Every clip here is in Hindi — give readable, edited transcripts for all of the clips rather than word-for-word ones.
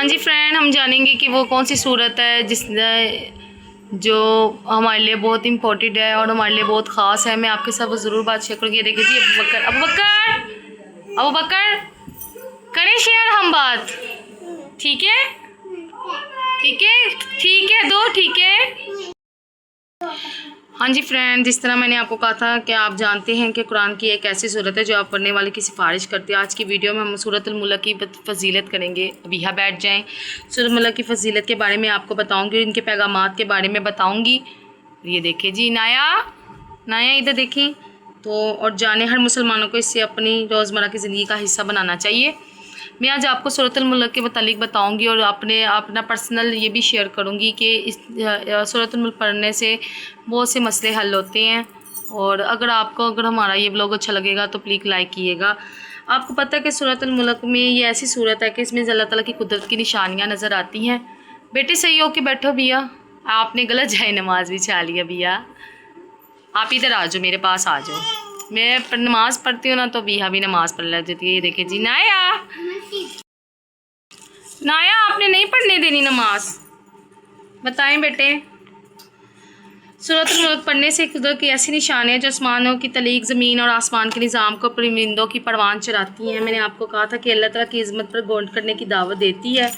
हाँ जी फ्रेंड, हम जानेंगे कि वो कौन सी सूरत है जो हमारे लिए बहुत इम्पोर्टेंट है और हमारे लिए बहुत ख़ास है। मैं आपके साथ वो ज़रूर बात शेयर करूँगी। देखिए जी, अबू बकर करें शेयर हम बात। ठीक है ठीक है ठीक है दो ठीक है। हाँ जी फ्रेंड, जिस तरह मैंने आपको कहा था कि आप जानते हैं कि कुरान की एक ऐसी सूरत है जो आप पढ़ने वाले की सिफारिश करती है। आज की वीडियो में हम सूरतुल मुल्क की फजीलत करेंगे। अभी यहाँ बैठ जाएं। सूरत मुल्क की फजीलत के बारे में आपको बताऊंगी और इनके पैगामात के बारे में बताऊंगी। ये देखें जी, नाया इधर देखें तो, और जाने हर मुसलमानों को इससे अपनी रोज़मर्रा की ज़िंदगी का हिस्सा बनाना चाहिए। मैं आज आपको सूरतुल मुल्क के मुतालिक बताऊंगी और अपना पर्सनल ये भी शेयर करूंगी कि इस सूरतुल मुल्क पढ़ने से बहुत से मसले हल होते हैं। और अगर हमारा ये ब्लॉग अच्छा लगेगा तो प्लीज़ लाइक कीजिएगा। आपको पता है कि सूरतुल मुल्क में ये ऐसी सूरत है कि इसमें अल्लाह ताला की कुदरत की निशानियाँ नज़र आती हैं। बेटे सही हो के बैठो भैया, आपने गलत जाए नमाज भी छा लिया भैया। आप इधर आ जाओ, मेरे पास आ जाओ। मैं नमाज़ पढ़ती हूँ ना तो बिया भी नमाज़ पढ़ लेती है। ये देखे जी, नाया आपने नहीं पढ़ने देनी नमाज, बताएं बेटे। सूरतुल मुल्क पढ़ने से कुदरत की ऐसी निशानियाँ जो आसमानों की तलीक, ज़मीन और आसमान के निज़ाम को परिंदों की परवान चढ़ाती हैं। मैंने आपको कहा था कि अल्लाह ताला की इज़्ज़त पर गौर करने की दावत देती है।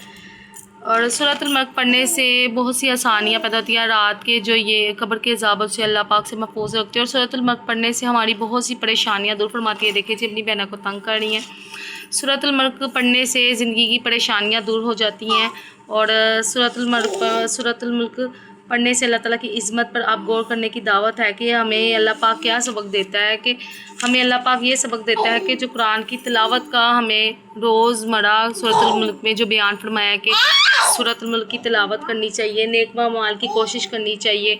और सूरतुल मुल्क पढ़ने से बहुत सी आसानियाँ पैदा होती हैं। रात के जो ये कब्र के अज़ाब से अल्लाह पाक से महफूज रखते हैं। और सूरतुल मुल्क पढ़ने से हमारी बहुत सी परेशानियाँ दूर फरमाती है। देखिए जी, अपनी बहनों को तंग कर रही हैं। सूरतुल मुल्क पढ़ने से ज़िंदगी की परेशानियाँ दूर हो जाती हैं। और सूरतुल मुल्क पढ़ने से अल्लाह ताला की इज़्ज़त पर आप गौर करने की दावत है कि हमें अल्लाह पाक क्या सबक देता है। कि हमें अल्लाह पाक ये सबक देता है कि जो कुरान की तिलावत का हमें रोज़मर्रा सूरतुल मुल्क में जो बयान फरमाया है कि सूरतुल मुल्क की तिलावत करनी चाहिए, नेक माल की कोशिश करनी चाहिए।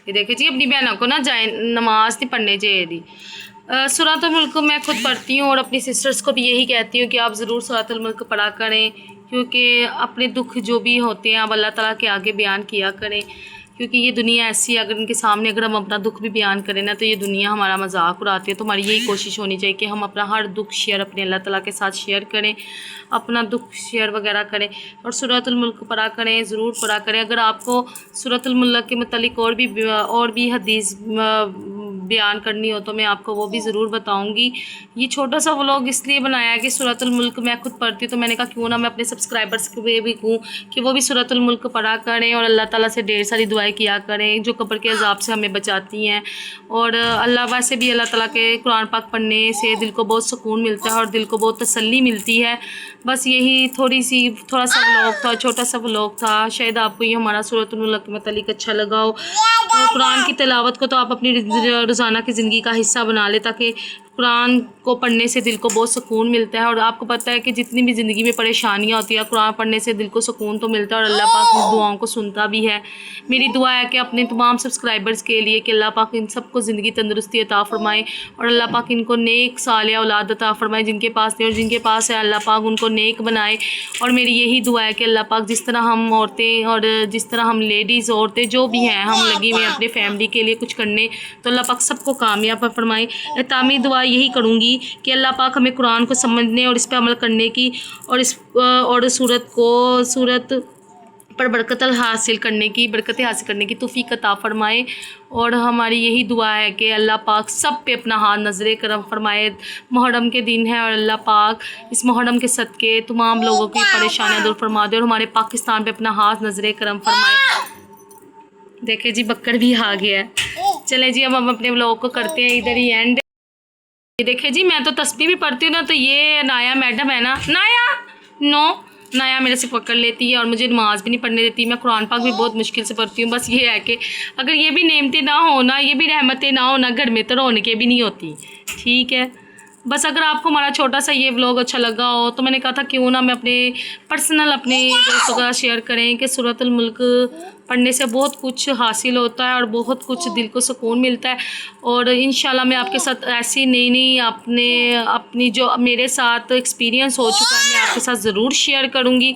ये देखिए जी, अपनी बहनों को ना जाए नमाज नहीं पढ़ने चाहिए। सूरतुल मुल्क मैं खुद पढ़ती हूँ और अपनी सिस्टर्स को भी यही कहती हूँ कि आप ज़रूर सूरतुल मुल्क पढ़ा करें, क्योंकि अपने दुख जो भी होते हैं आप अल्लाह ताला के आगे बयान किया करें। क्योंकि ये दुनिया ऐसी है, अगर इनके सामने अगर हम अपना दुख भी बयान करें ना तो ये दुनिया हमारा मजाक उड़ाती है। तो हमारी यही कोशिश होनी चाहिए कि हम अपना हर दुख शेयर अपने अल्लाह ताला के साथ शेयर करें, अपना दुख शेयर वगैरह करें और सूरतुल मुल्क पढ़ा करें, ज़रूर पढ़ा करें। अगर आपको सूरतुल मुल्क के मुतालिक और भी हदीस बयान करनी हो तो मैं आपको वो भी ज़रूर बताऊँगी। ये छोटा सा व्लॉग इसलिए बनाया है कि सूरतुल मुल्क मैं खुद पढ़ती हूँ, तो मैंने कहा क्यों ना मैं अपने सब्सक्राइबर्स को भी कहूँ कि वो भी सूरतुल मुल्क पढ़ा करें और अल्लाह ताला से ढेर सारी दुआएं किया करें जो कब्र के अज़ाब से हमें बचाती हैं। और वैसे भी अल्लाह ताला के कुरान पाक पढ़ने से दिल को बहुत सुकून मिलता है और दिल को बहुत तसल्ली मिलती है। बस यही थोड़ा सा व्लॉग था, छोटा सा व्लॉग था। शायद आपको ये हमारा सूरतुल मुल्क के मुतालिक अच्छा लगा हो। और कुरान की तिलावत को तो आप अपनी रोज़ाना की ज़िंदगी का हिस्सा बना ले, ताकि कुरान को पढ़ने से दिल को बहुत सुकून मिलता है। और आपको पता है कि जितनी भी ज़िंदगी में परेशानियाँ होती है, कुरान पढ़ने से दिल को सुकून तो मिलता है और अल्लाह पाक इस दुआओं को सुनता भी है। मेरी दुआ है कि अपने तमाम सब्सक्राइबर्स के लिए कि अल्लाह पाक इन सबको ज़िंदगी तंदुरुस्ती अता फ़रमाए और अल्लाह पाक इनको नेक सालिया औलाद अता फ़रमाए। जिनके पास नहीं और जिनके पास है अल्लाह पाक उनको नेक बनाए। और मेरी यही दुआ है कि अल्लाह पाक जिस तरह हम औरतें और जिस तरह हम लेडीज़ औरतें जो भी हैं हम लगी हुई अपने फैमिली के लिए कुछ करने, तो अल्लाह पाक सबको कामयाब फरमाए। तामी दुआ यही करूँगी कि अल्लाह पाक हमें कुरान को समझने और इस पर अमल करने की और सूरत पर बरकतें हासिल करने की तौफीक अता फरमाए। और हमारी यही दुआ है कि अल्लाह पाक सब पे अपना हाथ नज़र करम फरमाए। मुहर्रम के दिन है और अल्लाह पाक इस मुहर्रम के सदके तमाम लोगों की परेशानियाँ दूर फरमा दे और हमारे पाकिस्तान पे अपना हाथ नज़र करम फरमाए। देखे जी, बक्कर भी आ गया है। चले जी, अब हम अपने व्लॉग को करते हैं इधर ही एंड। ये देखे जी, मैं तो तस्बीह भी पढ़ती हूँ ना, तो ये नाया मैडम है ना, नाया मेरे से पकड़ लेती है और मुझे नमाज भी नहीं पढ़ने देती। मैं कुरान पाक भी बहुत मुश्किल से पढ़ती हूँ। बस ये है कि अगर ये भी नेमतें ना हो ना, ये भी रहमतें ना हो ना, घर में तो रौनकें भी नहीं होती। ठीक है, बस अगर आपको हमारा छोटा सा ये व्लॉग अच्छा लगा हो तो मैंने कहा था क्यों ना मैं अपने दोस्तों का शेयर करें कि सूरतुल मुल्क पढ़ने से बहुत कुछ हासिल होता है और बहुत कुछ दिल को सुकून मिलता है। और इंशाल्लाह मैं आपके साथ ऐसी नई अपनी जो मेरे साथ एक्सपीरियंस हो चुका है मैं आपके साथ ज़रूर शेयर करूँगी।